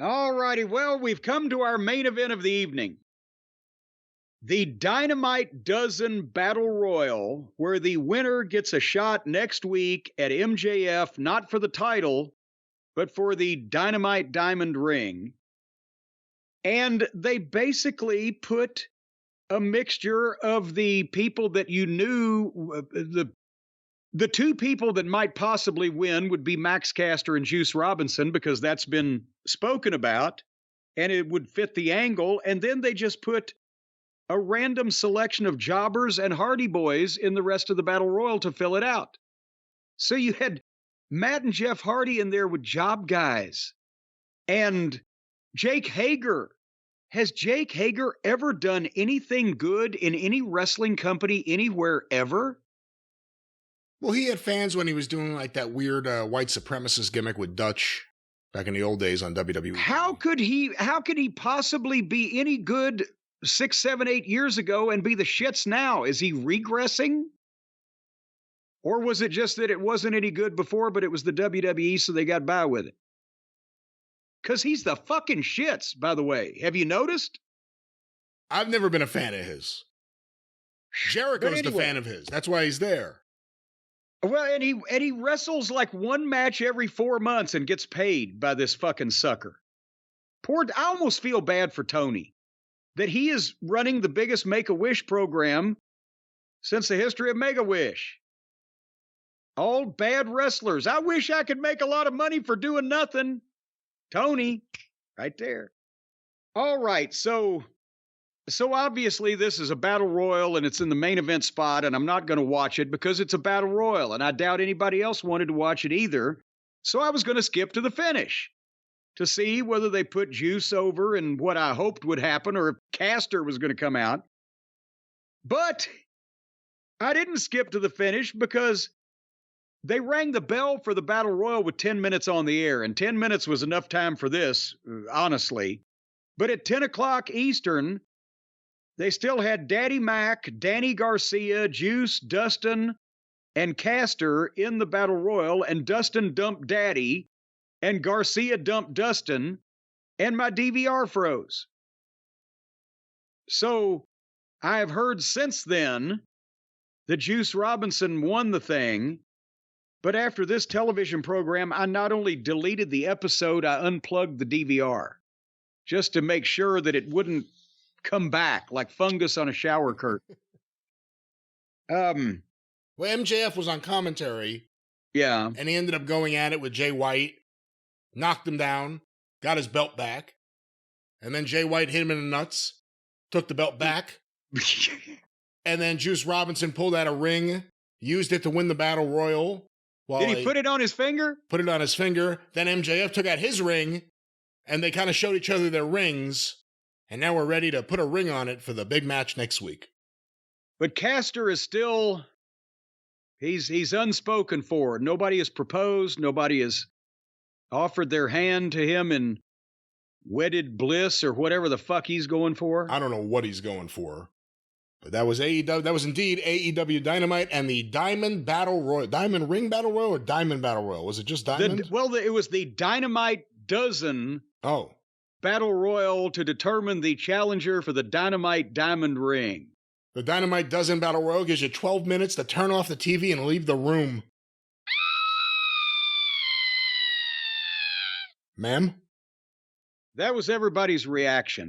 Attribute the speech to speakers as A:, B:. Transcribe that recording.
A: All righty. Well, we've come to our main event of the evening. The Dynamite Dozen Battle Royal, where the winner gets a shot next week at MJF, not for the title, but for the Dynamite Diamond Ring. And they basically put a mixture of the people that you knew, the two people that might possibly win would be Max Caster and Juice Robinson, because that's been spoken about, and it would fit the angle. And then they just put a random selection of jobbers and Hardy Boys in the rest of the Battle Royal to fill it out. So you had Matt and Jeff Hardy in there with job guys. And Jake Hager. Has Jake Hager ever done anything good in any wrestling company anywhere ever?
B: Well, he had fans when he was doing like that weird white supremacist gimmick with Dutch back in the old days on WWE.
A: How could he possibly be any good 6, 7, 8 years ago and be the shits now? Is he regressing? Or was it just that it wasn't any good before, but it was the WWE, so they got by with it? Because he's the fucking shits, by the way. Have you noticed?
B: I've never been a fan of his. Jericho's the fan of his. That's why he's there.
A: Well, and he wrestles like one match every 4 months and gets paid by this fucking sucker. I almost feel bad for Tony, that he is running the biggest Make-A-Wish program since the history of Make-A-Wish. All bad wrestlers. I wish I could make a lot of money for doing nothing. Tony, right there. All right, so obviously this is a battle royal and it's in the main event spot, and I'm not going to watch it because it's a battle royal, and I doubt anybody else wanted to watch it either. So I was going to skip to the finish to see whether they put Juice over and what I hoped would happen, or if Caster was going to come out. But I didn't skip to the finish because they rang the bell for the Battle Royal with 10 minutes on the air, and 10 minutes was enough time for this, honestly. But at 10 o'clock Eastern, they still had Daddy Mac, Danny Garcia, Juice, Dustin, and Caster in the Battle Royal, and Dustin dumped Daddy, and Garcia dumped Dustin, and my DVR froze. So I have heard since then that Juice Robinson won the thing. But after this television program, I not only deleted the episode, I unplugged the DVR just to make sure that it wouldn't come back like fungus on a shower curtain.
B: Well, MJF was on commentary.
A: Yeah.
B: And he ended up going at it with Jay White, knocked him down, got his belt back. And then Jay White hit him in the nuts, took the belt back. And then Juice Robinson pulled out a ring, used it to win the Battle Royal.
A: Did he put it on his finger?
B: Put it on his finger. Then MJF took out his ring, and they kind of showed each other their rings. And now we're ready to put a ring on it for the big match next week.
A: But Caster is still, he's unspoken for. Nobody has proposed. Nobody has offered their hand to him in wedded bliss or whatever the fuck he's going for.
B: I don't know what he's going for. But that was AEW. That was indeed AEW Dynamite and the Diamond Battle Royal. Diamond Ring Battle Royal or Diamond Battle Royal? Was it just Diamond?
A: It was the Dynamite Dozen Battle Royal to determine the challenger for the Dynamite Diamond Ring.
B: The Dynamite Dozen Battle Royal gives you 12 minutes to turn off the TV and leave the room. Ma'am?
A: That was everybody's reaction.